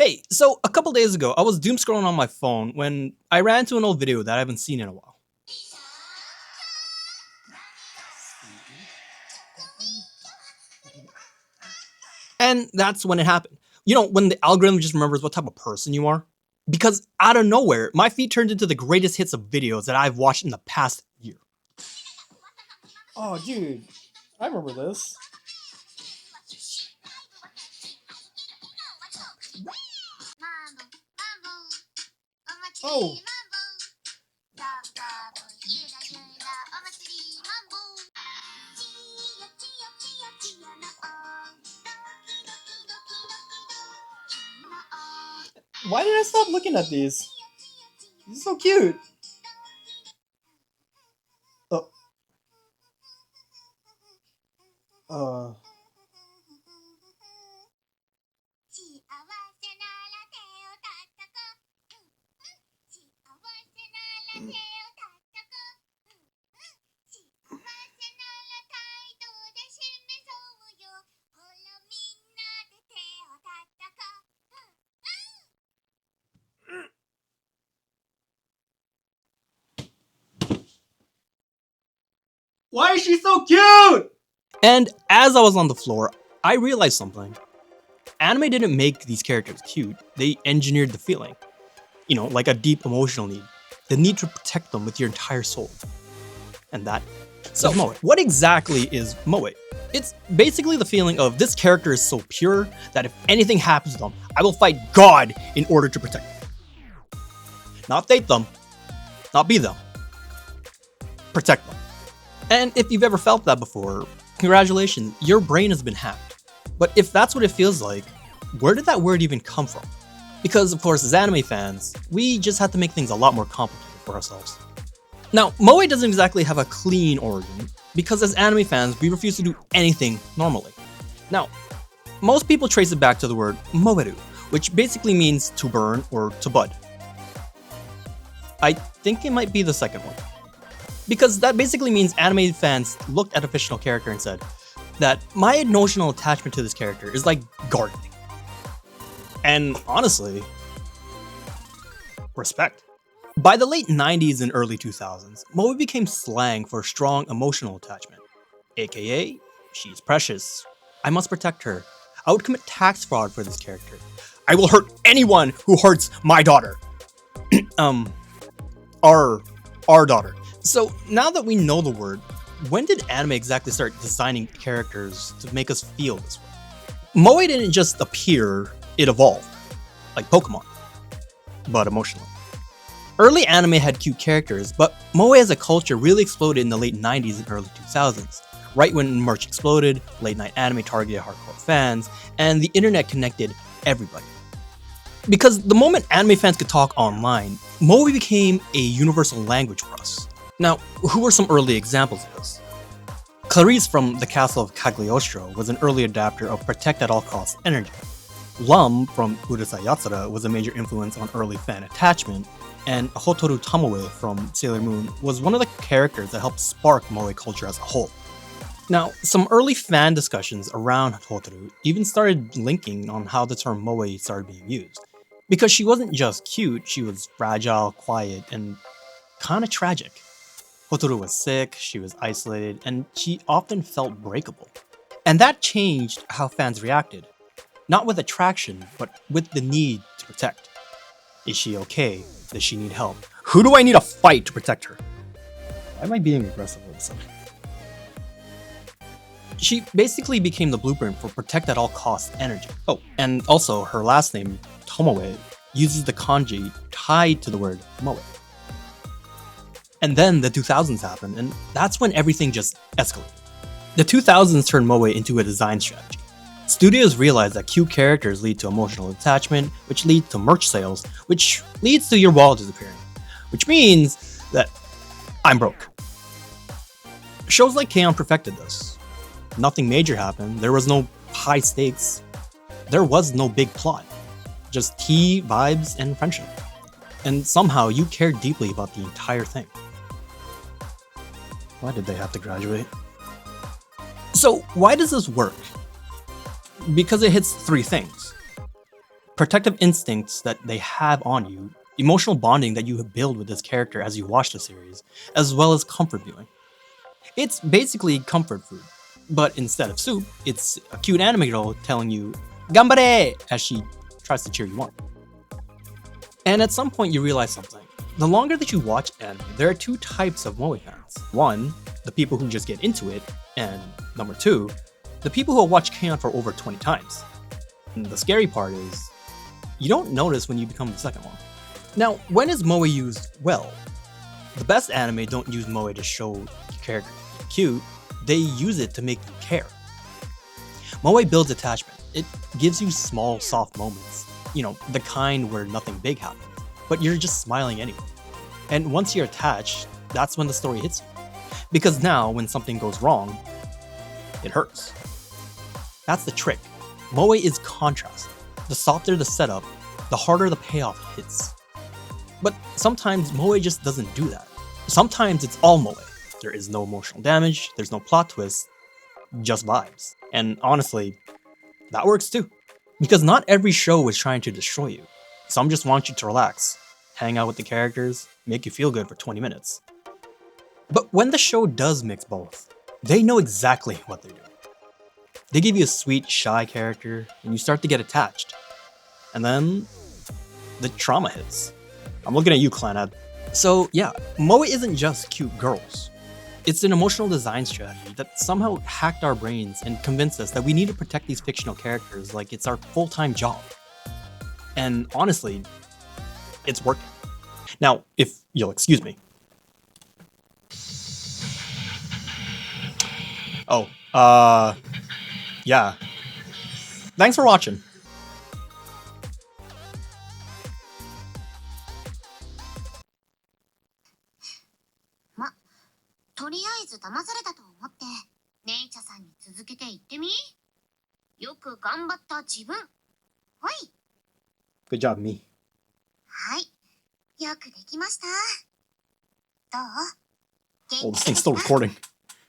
Hey, so a couple days ago, I was doom scrolling on my phone when I ran into an old video that I haven't seen in a while. And that's when it happened. You know, when the algorithm just remembers what type of person you are. Because out of nowhere, my feed turned into the greatest hits of videos that I've watched in the past year. Oh, dude, I remember this. Oh, why did I stop looking at these? This is so cute. Uh, uh, why is she so cute? And as I was on the floor, I realized something. Anime didn't make these characters cute, they engineered the feeling. You know, like a deep emotional need. The need to protect them with your entire soul. And that is Moe. What exactly is Moe? It's basically the feeling of this character is so pure that if anything happens to them, I will fight God in order to protect them. Not date them, not be them. Protect them. And if you've ever felt that before, congratulations, your brain has been hacked. But if that's what it feels like, where did that word even come from? Because of course, as anime fans, we just had to make things a lot more complicated for ourselves. Now, Moe doesn't exactly have a clean origin, because as anime fans, we refuse to do anything normally. Now, most people trace it back to the word moeru, which basically means to burn or to bud. I think it might be the second one. Because that basically means anime fans looked at a fictional character and said that my emotional attachment to this character is like gardening. And honestly, respect. By the late 90s and early 2000s, Moe became slang for strong emotional attachment. AKA, she's precious. I must protect her. I would commit tax fraud for this character. I will hurt anyone who hurts my daughter. Our daughter. So now that we know the word, when did anime exactly start designing characters to make us feel this way? Moe didn't just appear, it evolved. Like Pokemon. But emotionally. Early anime had cute characters, but Moe as a culture really exploded in the late 90s and early 2000s, right when merch exploded, late night anime targeted hardcore fans, and the internet connected everybody. Because the moment anime fans could talk online, Moe became a universal language for us. Now, who were some early examples of this? Clarice from the Castle of Cagliostro was an early adapter of Protect at All Costs energy. Lum from Urusei Yatsura was a major influence on early fan attachment, and Hotaru Tomoe from Sailor Moon was one of the characters that helped spark Moe culture as a whole. Now, some early fan discussions around Hotaru even started linking on how the term Moe started being used. Because she wasn't just cute, she was fragile, quiet, and kinda tragic. Hotaru was sick, she was isolated, and she often felt breakable. And that changed how fans reacted. Not with attraction, but with the need to protect. Is she okay? Does she need help? Who do I need to fight to protect her? Why am I being aggressive with this? She basically became the blueprint for Protect at All Costs energy. Oh, and also her last name, Tomoe, uses the kanji tied to the word moe. And then the 2000s happened, and that's when everything just escalated. The 2000s turned Moe into a design strategy. Studios realized that cute characters lead to emotional attachment, which leads to merch sales, which leads to your wallet disappearing. Which means that I'm broke. Shows like K-On! Perfected this. Nothing major happened, there was no high stakes, there was no big plot. Just tea, vibes, and friendship. And somehow you cared deeply about the entire thing. Why did they have to graduate? So why does this work? Because it hits three things. protective instincts that they have on you, emotional bonding that you build with this character as you watch the series, as well as comfort viewing. It's basically comfort food, but instead of soup, it's a cute anime girl telling you "Gambare" as she tries to cheer you on. And at some point you realize something. The longer that you watch anime, there are two types of moe fans. One, the people who just get into it, and number two, the people who have watched K-On! For over 20 times. And the scary part is, you don't notice when you become the second one. Now, when is moe used well? The best anime don't use moe to show your character cute, they use it to make you care. Moe builds attachment. It gives you small, soft moments. You know, the kind where nothing big happens, but you're just smiling anyway. And once you're attached, that's when the story hits you. Because now, when something goes wrong, it hurts. That's the trick. Moe is contrast. The softer the setup, the harder the payoff hits. But sometimes moe just doesn't do that. Sometimes it's all moe. There is no emotional damage, there's no plot twist, just vibes. And honestly, that works too. Because not every show is trying to destroy you. Some just want you to relax, hang out with the characters, make you feel good for 20 minutes. But when the show does mix both, they know exactly what they're doing. They give you a sweet, shy character, and you start to get attached. And then, the trauma hits. I'm looking at you, Clannad. So yeah, moe isn't just cute girls. It's an emotional design strategy that somehow hacked our brains and convinced us that we need to protect these fictional characters like it's our full-time job. And honestly, it's working. Now, if you'll excuse me. Oh, yeah. Thanks for watching. ま、とりあえず騙されたと思って、ネイチャさんに続けて言ってみ。よく頑張った自分。ほい。Good job, me. はい。よくできました。どう？ Oh, this thing's still recording.